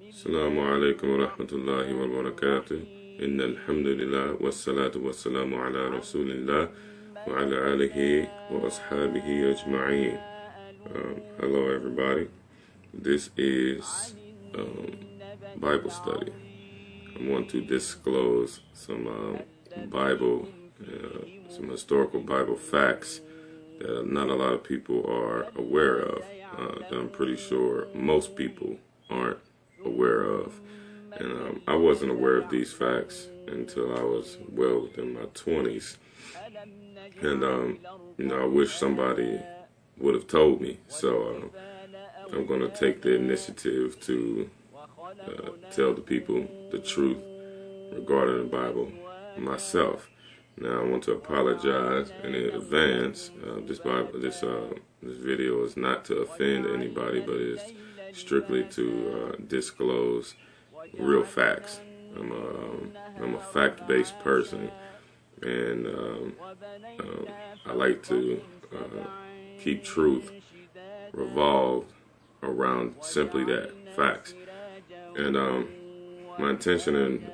السلام عليكم ورحمة الله وبركاته. إن الحمد لله والصلاة والسلام على رسول الله وعلى آله وأصحابه أجمعين. Hello everybody. This is Bible study. I want to disclose some Bible, some historical Bible facts that not a lot of people are aware of. That I'm pretty sure most people aren't aware of. And I wasn't aware of these facts until I was well within my 20s. And, I wish somebody would have told me. So I'm going to take the initiative to tell the people the truth regarding the Bible myself. Now I want to apologize in advance. This video is not to offend anybody, but it's strictly to disclose real facts. I'm a fact-based person, and I like to keep truth revolved around simply that, facts. And my intention in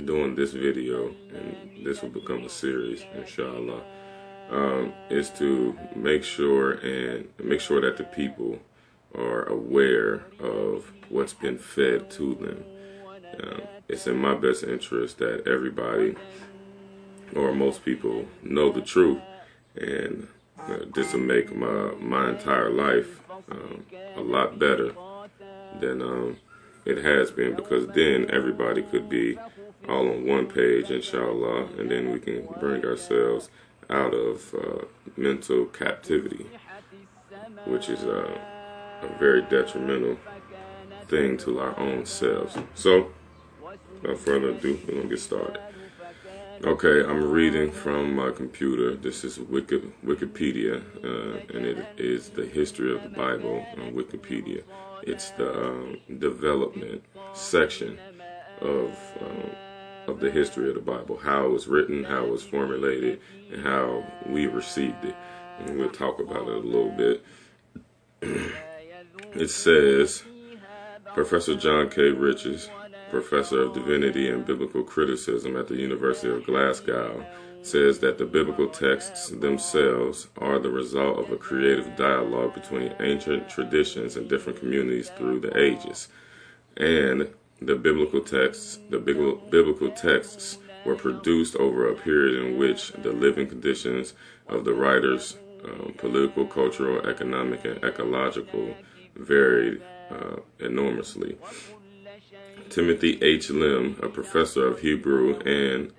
doing this video, and this will become a series, inshallah, is to make sure that the people are aware of what's been fed to them. It's in my best interest that everybody, or most people, know the truth, and this will make my entire life a lot better than it has been, because then everybody could be all on one page, inshallah, and then we can bring ourselves out of mental captivity, which is a very detrimental thing to our own selves. So, without further ado, we're going to get started. Okay, I'm reading from my computer. This is Wikipedia, and it is the history of the Bible on Wikipedia. It's the development section of the history of the Bible, how it was written, how it was formulated, and how we received it. And we'll talk about it a little bit. It says, Professor John K. Riches, Professor of Divinity and Biblical Criticism at the University of Glasgow, says that the biblical texts themselves are the result of a creative dialogue between ancient traditions and different communities through the ages. And the biblical texts were produced over a period in which the living conditions of the writers, political, cultural, economic, and ecological, varied enormously. Timothy H. Lim, a professor of Hebrew and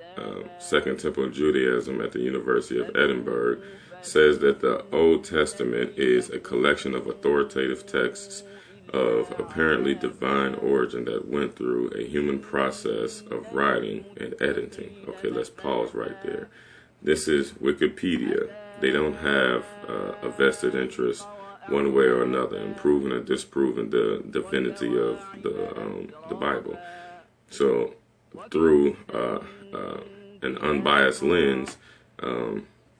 Second Temple Judaism at the University of Edinburgh, says that the Old Testament is a collection of authoritative texts of apparently divine origin that went through a human process of writing and editing. Okay, let's pause right there. This is Wikipedia. They don't have a vested interest one way or another in proving or disproving the divinity of the Bible. So through an unbiased lens,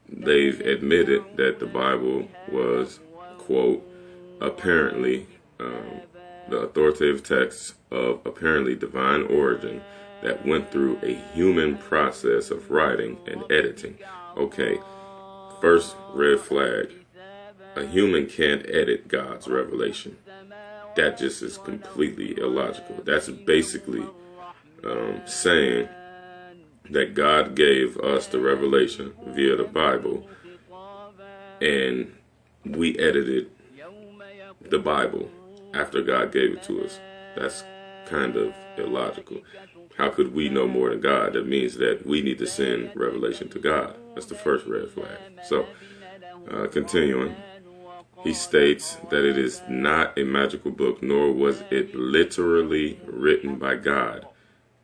they've admitted that the Bible was, quote, apparently the authoritative texts of apparently divine origin that went through a human process of writing and editing. Okay, first red flag. A human can't edit God's revelation. That just is completely illogical. That's basically saying that God gave us the revelation via the Bible, and we edited the Bible after God gave it to us. That's kind of illogical. How could we know more than God? That means that we need to send revelation to God. That's the first red flag. So, continuing, he states that it is not a magical book, nor was it literally written by God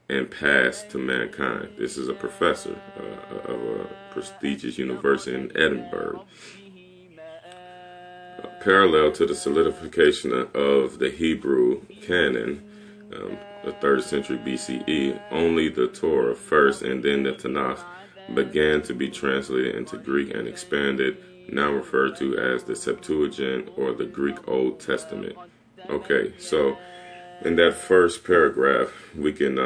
and passed to mankind. This is a professor of a prestigious university in Edinburgh. Parallel to the solidification of the Hebrew canon, the 3rd century BCE, only the Torah first and then the Tanakh began to be translated into Greek and expanded, now referred to as the Septuagint or the Greek Old Testament, Okay, so in that first paragraph, we can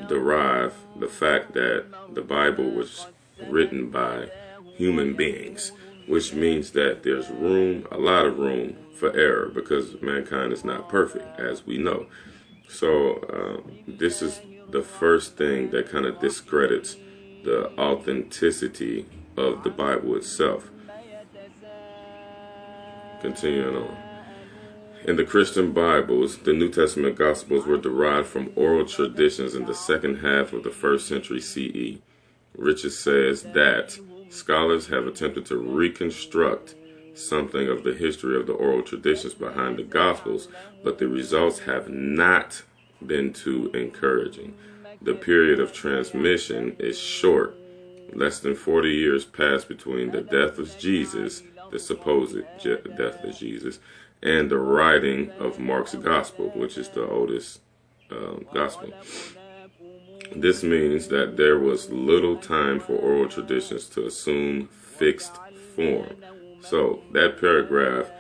derive the fact that the Bible was written by human beings, which means that there's room, a lot of room for error, because mankind is not perfect, as we know. So this is the first thing that kind of discredits the authenticity of the Bible itself. Continuing on. In the Christian Bibles, the New Testament Gospels were derived from oral traditions in the second half of the 1st century CE. Richards says that scholars have attempted to reconstruct something of the history of the oral traditions behind the Gospels, but the results have not been too encouraging. The period of transmission is short. Less than 40 years passed between the death of Jesus, the supposed death of Jesus, and the writing of Mark's Gospel, which is the oldest Gospel. This means that there was little time for oral traditions to assume fixed form. So that paragraph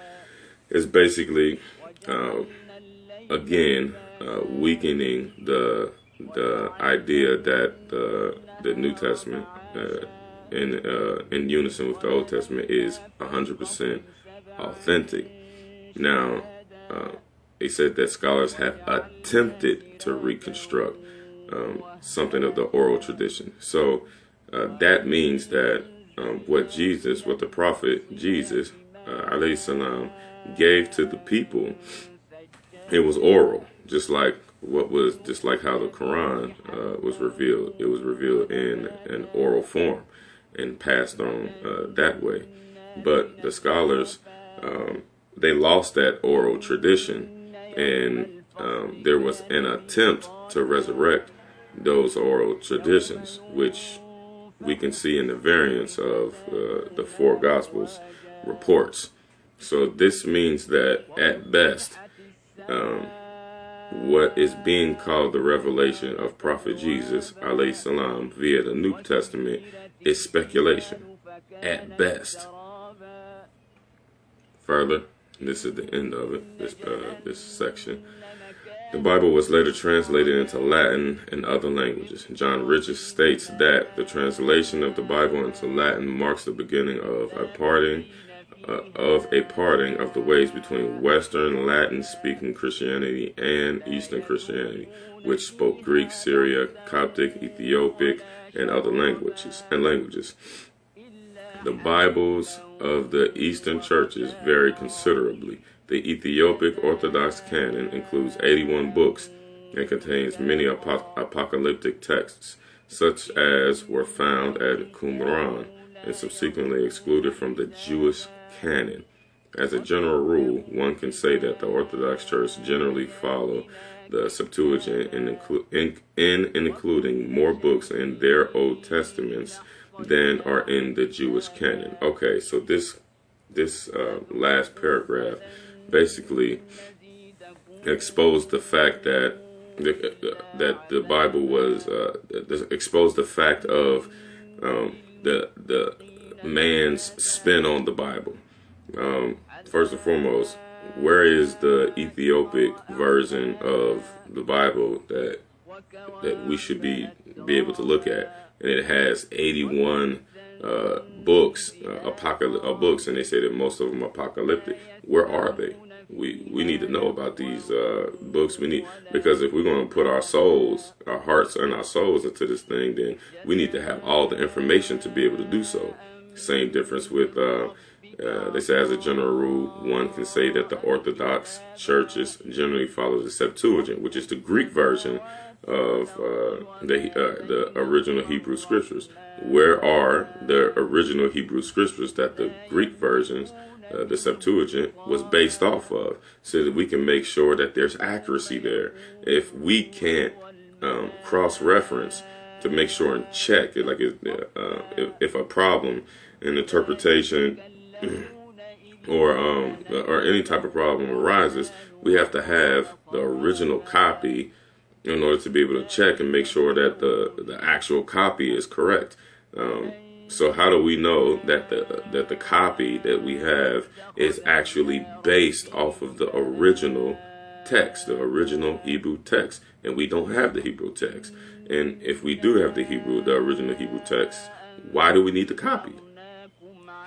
is basically, again, weakening the idea that the New Testament, in unison with the Old Testament, is 100% authentic. Now, he said that scholars have attempted to reconstruct something of the oral tradition. So that means that what the prophet Jesus, alayhi salam, gave to the people, it was oral, just like how the Quran was revealed. It was revealed in an oral form and passed on that way. But the scholars, they lost that oral tradition, and there was an attempt to resurrect those oral traditions, which we can see in the variants of the 4 Gospels reports. So this means that at best, what is being called the revelation of Prophet Jesus, alayhi salam, via the New Testament is speculation, at best. Further, this is the end of it, this section. The Bible was later translated into Latin and other languages. John Richards states that the translation of the Bible into Latin marks the beginning of a parting of the ways between Western Latin-speaking Christianity and Eastern Christianity, which spoke Greek, Syriac, Coptic, Ethiopic, and other languages. The Bibles of the Eastern churches vary considerably. The Ethiopic Orthodox canon includes 81 books and contains many apocalyptic texts, such as were found at Qumran and subsequently excluded from the Jewish canon. As a general rule, one can say that the Orthodox Church generally follow the Septuagint in including more books in their Old Testaments than are in the Jewish canon. Okay, so this last paragraph basically exposed the fact that the Bible was exposed the fact of the man's spin on the Bible. First and foremost, where is the Ethiopic version of the Bible that we should be able to look at? And it has 81 books, books, and they say that most of them are apocalyptic. Where are they? We need to know about these books. Because if we're going to put our souls, our hearts and our souls into this thing, then we need to have all the information to be able to do so. Same difference with, they say as a general rule, one can say that the Orthodox churches generally follow the Septuagint, which is the Greek version of the original Hebrew scriptures. Where are the original Hebrew scriptures that the Greek versions, the Septuagint, was based off of, so that we can make sure that there's accuracy there? If we can't cross-reference to make sure and check, like if a problem in interpretation or any type of problem arises, we have to have the original copy in order to be able to check and make sure that the actual copy is correct. So how do we know that the copy that we have is actually based off of the original text, the original Hebrew text, and we don't have the Hebrew text. And if we do have the original Hebrew text, why do we need to copy it?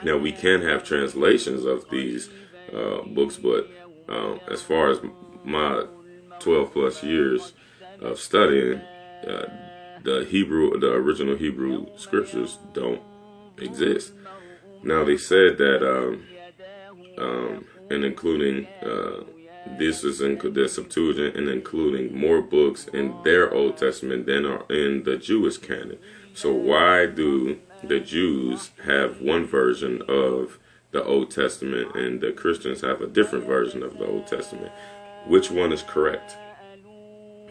Now, we can have translations of these books, but as far as my 12 plus years of studying, the original Hebrew scriptures don't exist. Now, they said that, and including, this is in the Septuagint, and including more books in their Old Testament than are in the Jewish canon. So why do the Jews have one version of the Old Testament and the Christians have a different version of the Old Testament? Which one is correct?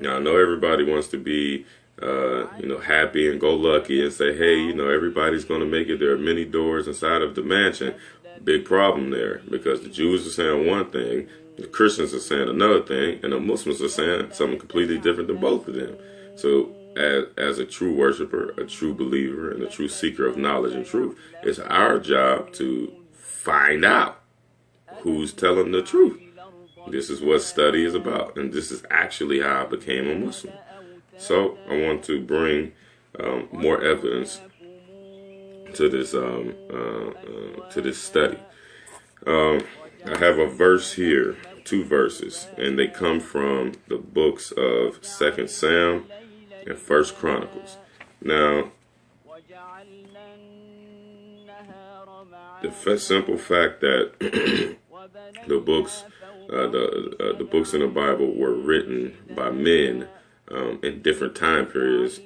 Now, I know everybody wants to be, happy and go lucky and say, hey, everybody's going to make it. There are many doors inside of the mansion. Big problem there, because the Jews are saying one thing, the Christians are saying another thing, and the Muslims are saying something completely different than both of them. So as a true worshiper, a true believer, and a true seeker of knowledge and truth, it's our job to find out who's telling the truth. This is what study is about, and this is actually how I became a Muslim. So I want to bring more evidence to this study. I have a verse here, 2 verses, and they come from the books of 2 Sam and 1 Chronicles. Now, the simple fact that the books in the Bible were written by men in different time periods,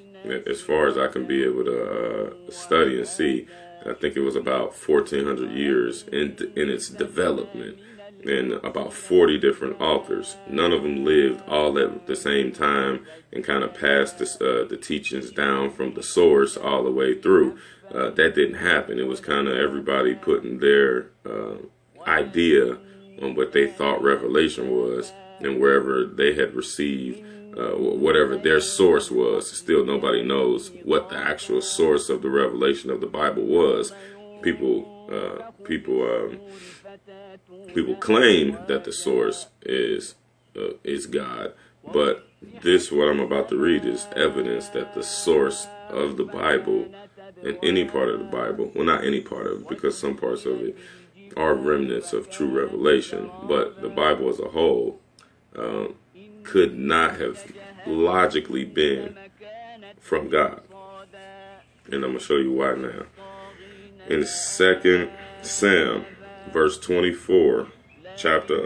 as far as I can be able to study and see, I think it was about 1,400 years in its development, and about 40 different authors. None of them lived all at the same time and kind of passed the teachings down from the source all the way through. That didn't happen. It was kind of everybody putting their idea on what they thought revelation was, and wherever they had received whatever their source was. Still, nobody knows what the actual source of the revelation of the Bible was. People claim that the source is God, but what I'm about to read is evidence that the source of the Bible, in any part of the Bible, well, not any part of it, because some parts of it are remnants of true revelation, but the Bible as a whole could not have logically been from God. And I'm going to show you why now. In 2 Sam, verse 24, chapter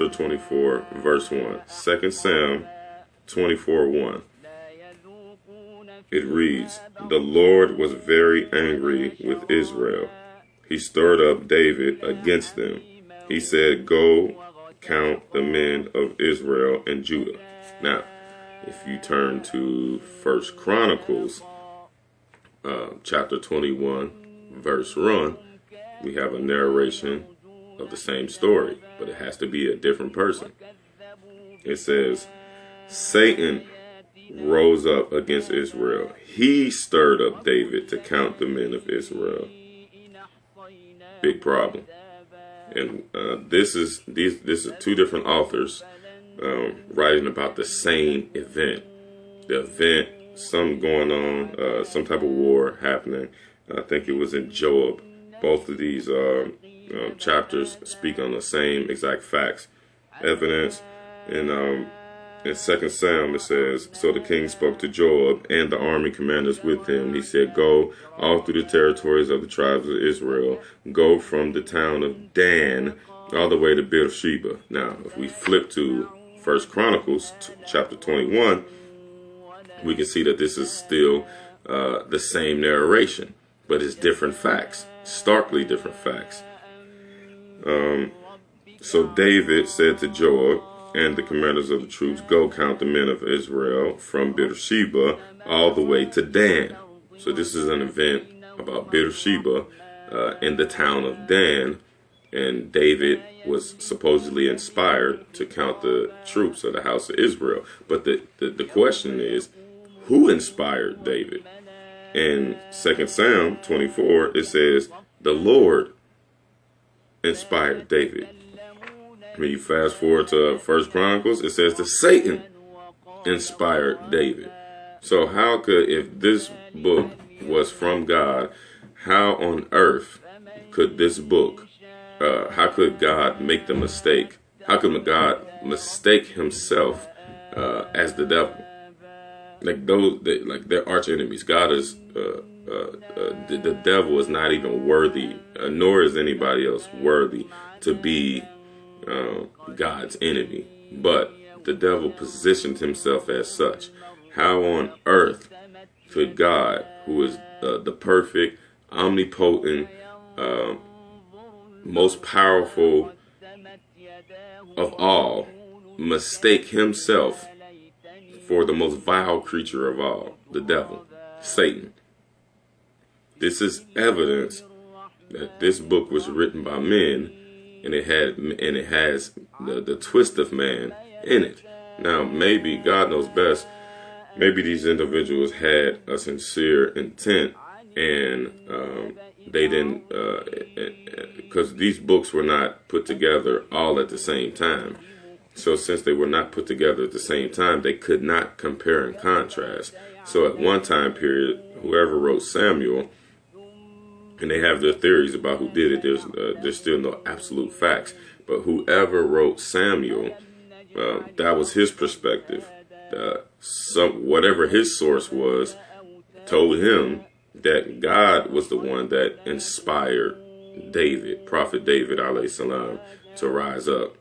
24, verse 1. 2 Sam 24:1. It reads, "The Lord was very angry with Israel. He stirred up David against them. He said, go count the men of Israel and Judah." Now, if you turn to 1 Chronicles, chapter 21, verse 1, we have a narration of the same story, but it has to be a different person. It says, Satan rose up against Israel. He stirred up David to count the men of Israel. Big problem. And this is 2 different authors writing about the same event. The event, some going on, some type of war happening. I think it was in Job. Both of these chapters speak on the same exact facts. Evidence in 2 Sam, it says, "So the king spoke to Joab and the army commanders with him. He said, go all through the territories of the tribes of Israel. Go from the town of Dan all the way to Beersheba." Now, if we flip to 1 Chronicles chapter 21, we can see that this is still the same narration, but it's different facts, starkly different facts. So David said to Joab and the commanders of the troops, "Go count the men of Israel from Beersheba all the way to Dan." So this is an event about Beersheba in the town of Dan, and David was supposedly inspired to count the troops of the house of Israel. But the question is, who inspired David? In 2 Sam 24, it says, the Lord inspired David. When you fast forward to First Chronicles, it says that Satan inspired David. So how could, if this book was from God, how on earth could this book, how could God make the mistake? How could God mistake himself as the devil? Like like they're arch enemies. God is, the devil is not even worthy, nor is anybody else worthy to be God's enemy. But the devil positioned himself as such. How on earth could God, who is the perfect, omnipotent, most powerful of all, mistake himself for the most vile creature of all, the devil, Satan? This is evidence that this book was written by men, and it has the twist of man in it. Now, maybe God knows best. Maybe these individuals had a sincere intent, and they didn't, because these books were not put together all at the same time. So since they were not put together at the same time, they could not compare and contrast. So at one time period, whoever wrote Samuel, and they have their theories about who did it, there's still no absolute facts. But whoever wrote Samuel, that was his perspective. Whatever his source was, told him that God was the one that inspired David, Prophet David alayhi salam, to rise up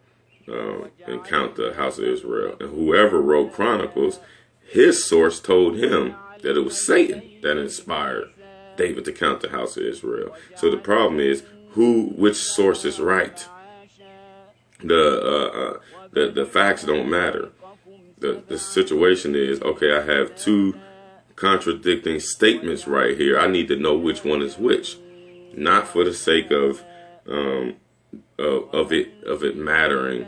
and count the house of Israel. And whoever wrote Chronicles, his source told him that it was Satan that inspired David to count the house of Israel. So the problem is, which source is right? The facts don't matter. The situation is, okay, I have two contradicting statements right here. I need to know which one is which, not for the sake of it mattering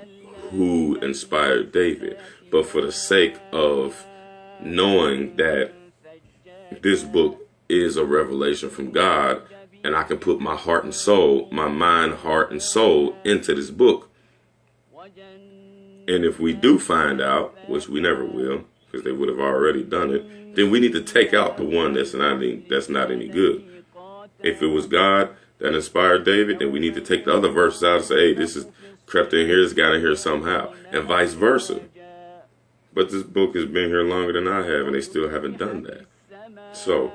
who inspired David, but for the sake of knowing that this book is a revelation from God, and I can put my heart and soul, my mind, heart, and soul into this book. And if we do find out, which we never will, because they would have already done it, then we need to take out the one that's not any good. If it was God that inspired David, then we need to take the other verses out and say, hey, this is crept in here, it's got in here somehow, and vice versa. But this book has been here longer than I have, and they still haven't done that. So,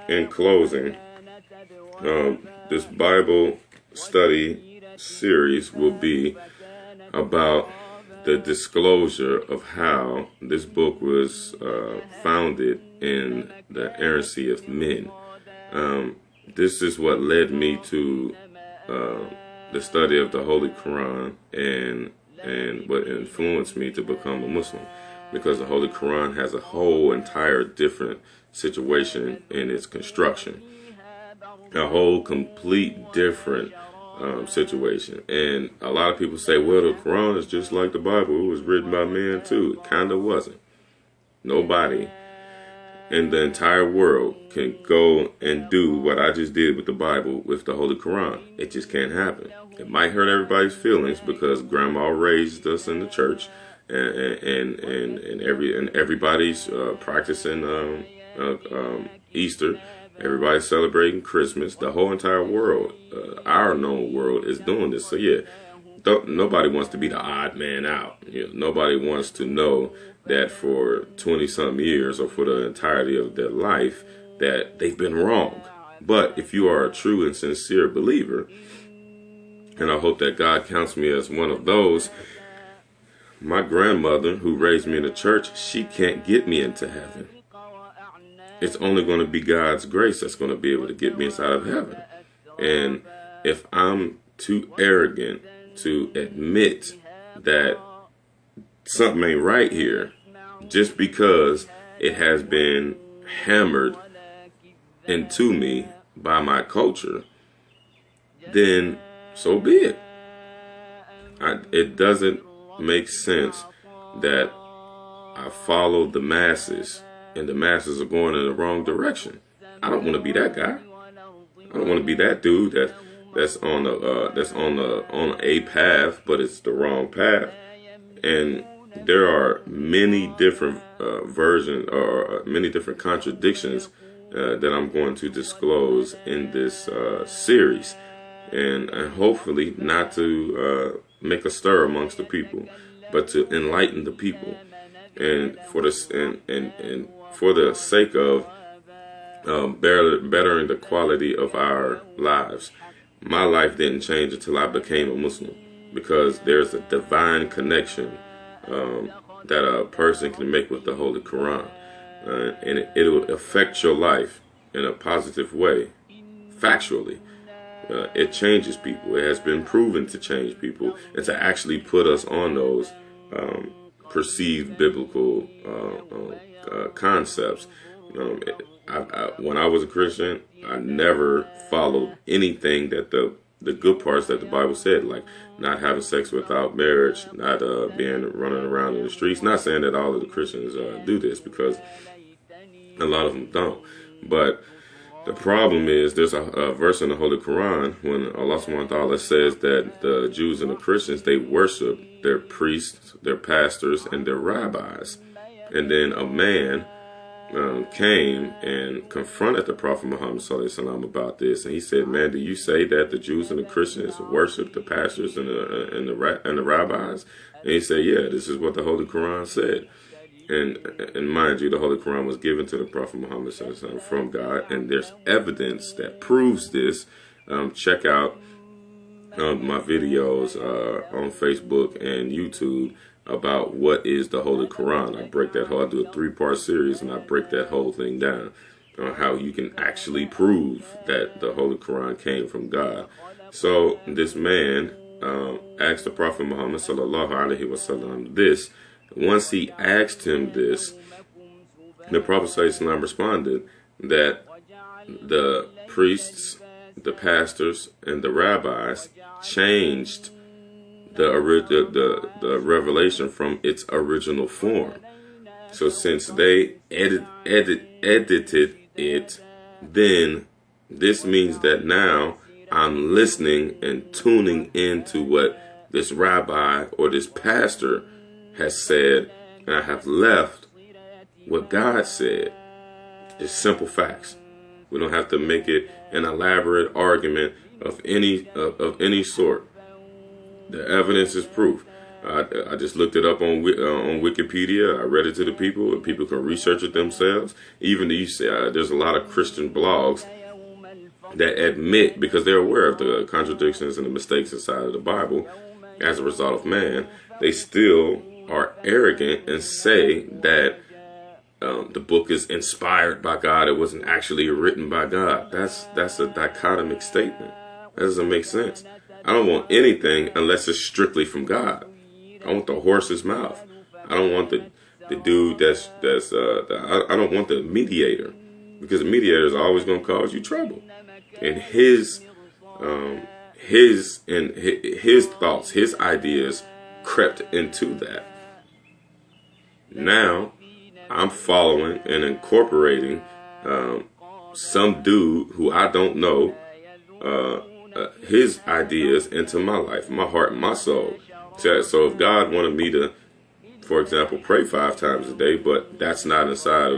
in closing, this Bible study series will be about the disclosure of how this book was founded in the errancy of men. This is what led me to the study of the Holy Quran, and what influenced me to become a Muslim, because the Holy Quran has a whole entire different situation in its construction, a whole complete different situation. And a lot of people say, well, the Quran is just like the Bible. It was written by men too. It kind of wasn't. Nobody in the entire world can go and do what I just did with the Bible with the Holy Quran. It just can't happen. It might hurt everybody's feelings because grandma raised us in the church, and everybody's practicing Easter. Everybody's celebrating Christmas. The whole entire world, our known world, is doing this. So yeah, nobody wants to be the odd man out. You know, nobody wants to know that for 20-some years or for the entirety of their life that they've been wrong. But if you are a true and sincere believer, and I hope that God counts me as one of those, my grandmother, who raised me in the church, she can't get me into heaven. It's only going to be God's grace that's going to be able to get me inside of heaven. And if I'm too arrogant to admit that something ain't right here, just because it has been hammered into me by my culture, then so be it. It doesn't make sense that I follow the masses and the masses are going in the wrong direction. I don't want to be that guy. I don't want to be that dude that that's on a path, but it's the wrong path. And there are many different versions or many different contradictions that I'm going to disclose in this series, and hopefully not to make a stir amongst the people, but to enlighten the people, and for this and for the sake of bettering the quality of our lives. My life didn't change until I became a Muslim, because there's a divine connection that a person can make with the Holy Quran, and it will affect your life in a positive way, factually. It changes people. It has been proven to change people and to actually put us on those perceived biblical concepts. When I was a Christian, I never followed anything that the good parts that the Bible said, like not having sex without marriage, not running around in the streets. Not saying that all of the Christians do this, because a lot of them don't. But the problem is, there's a verse in the Holy Quran when Allah subhanahu wa ta'ala says that the Jews and the Christians, they worship their priests, their pastors, and their rabbis. And then a man came and confronted the Prophet Muhammad sallallahu alaihi wasallam about this, and he said, "Man, do you say that the Jews and the Christians worship the pastors and the rabbis?" And he said, "Yeah, this is what the Holy Quran said." And mind you, the Holy Quran was given to the Prophet Muhammad sallallahu alaihi wasallam from God, and there's evidence that proves this. Check out my videos on Facebook and YouTube about what is the Holy Quran. I break that whole, I do a 3-part series, and I break that whole thing down on how you can actually prove that the Holy Quran came from God. So this man asked the Prophet Muhammad sallallahu alaihi wasallam this. Once he asked him this, the Prophet sallallahu alaihi wasallam responded that the priests, the pastors, and the rabbis changed the revelation from its original form. So since they edited it, then this means that now I'm listening and tuning into what this rabbi or this pastor has said, and I have left what God said. It's simple facts. We don't have to make it an elaborate argument of any sort. The evidence is proof. I just looked it up on Wikipedia. I read it to the people, and people can research it themselves. Even there's a lot of Christian blogs that admit, because they're aware of the contradictions and the mistakes inside of the Bible as a result of man, they still are arrogant and say that the book is inspired by God. It wasn't actually written by God. That's a dichotomic statement. That doesn't make sense. I don't want anything unless it's strictly from God. I want the horse's mouth. I don't want the dude I don't want the mediator, because the mediator is always going to cause you trouble. And his thoughts, his ideas crept into that. Now I'm following and incorporating some dude who I don't know, his ideas into my life, my heart, and my soul. So if God wanted me to, for example, pray 5 times a day, but that's not inside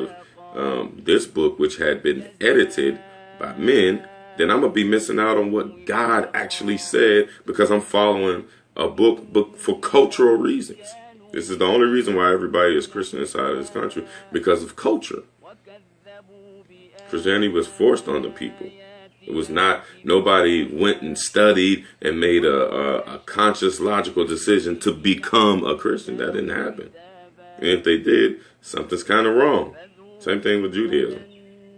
of this book, which had been edited by men, then I'm going to be missing out on what God actually said, because I'm following a book for cultural reasons. This is the only reason why everybody is Christian inside of this country, because of culture. Christianity was forced on the people. It was not, nobody went and studied and made a conscious, logical decision to become a Christian. That didn't happen. And if they did, something's kind of wrong. Same thing with Judaism.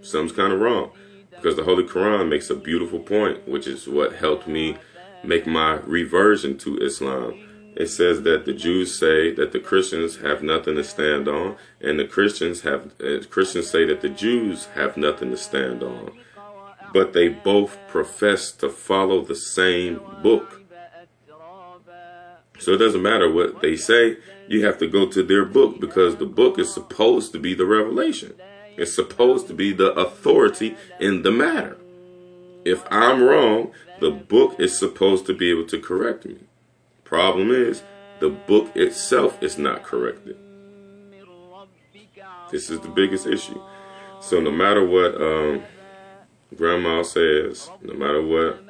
Something's kind of wrong. Because the Holy Quran makes a beautiful point, which is what helped me make my reversion to Islam. It says that the Jews say that the Christians have nothing to stand on, and the Christians say that the Jews have nothing to stand on. But they both profess to follow the same book. So it doesn't matter what they say, you have to go to their book, because the book is supposed to be the revelation. It's supposed to be the authority in the matter. If I'm wrong, the book is supposed to be able to correct me. Problem is, the book itself is not corrected. This is the biggest issue. So no matter what Grandma says, no matter what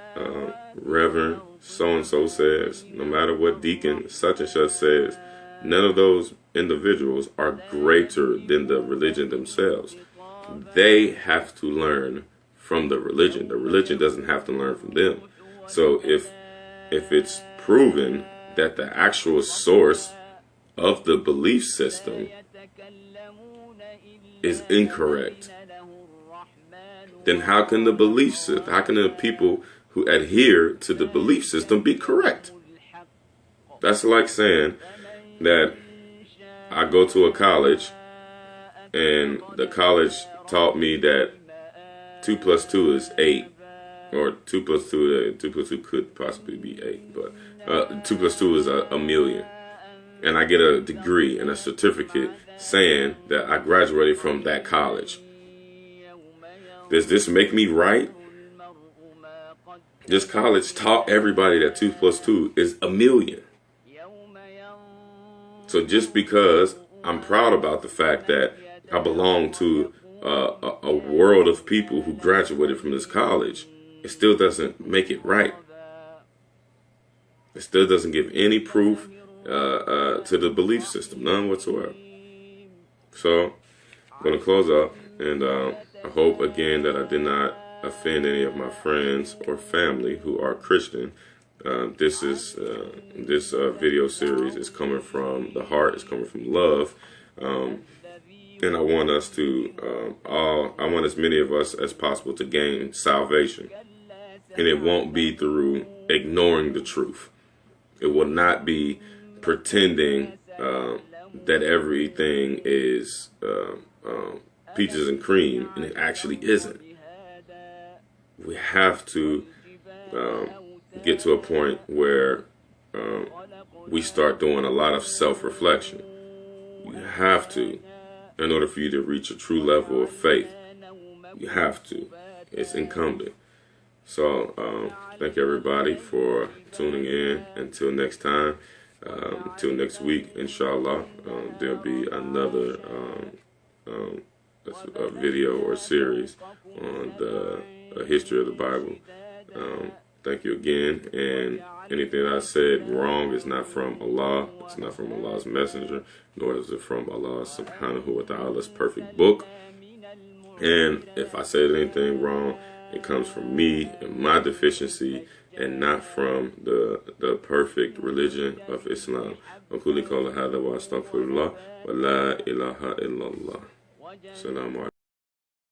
Reverend so-and-so says, no matter what Deacon such and such says, none of those individuals are greater than the religion themselves. They have to learn from the religion. The religion doesn't have to learn from them. So if it's proven that the actual source of the belief system is incorrect, then how can the belief system, how can the people who adhere to the belief system be correct? That's like saying that I go to a college and the college taught me that 2 plus 2 is 8, or 2 plus 2 could possibly be 8, but 2 plus 2 is a million. And I get a degree and a certificate saying that I graduated from that college. Does this make me right? This college taught everybody that 2 plus 2 is a million. So just because I'm proud about the fact that I belong to a world of people who graduated from this college, it still doesn't make it right. It still doesn't give any proof to the belief system, none whatsoever. So I'm going to close up, and I hope again that I did not offend any of my friends or family who are Christian. This video series is coming from the heart. It's coming from love, and I want us to I want as many of us as possible to gain salvation, and it won't be through ignoring the truth. It will not be pretending that everything is peaches and cream, and it actually isn't. We have to get to a point where we start doing a lot of self-reflection. You have to, in order for you to reach a true level of faith. You have to. It's incumbent. So thank everybody for tuning in. Until next time, until next week, inshallah, there'll be another a video or series on the history of the Bible. Thank you again, and anything I said wrong is not from Allah, it's not from Allah's messenger, nor is it from Allah subhanahu wa ta'ala's perfect book. And if I said anything wrong, it comes from me and my deficiency, and not from the perfect religion of Islam. Aqulu qawli hadha wa astaghfirullah wa la ilaha illallah. Assalamu alaikum.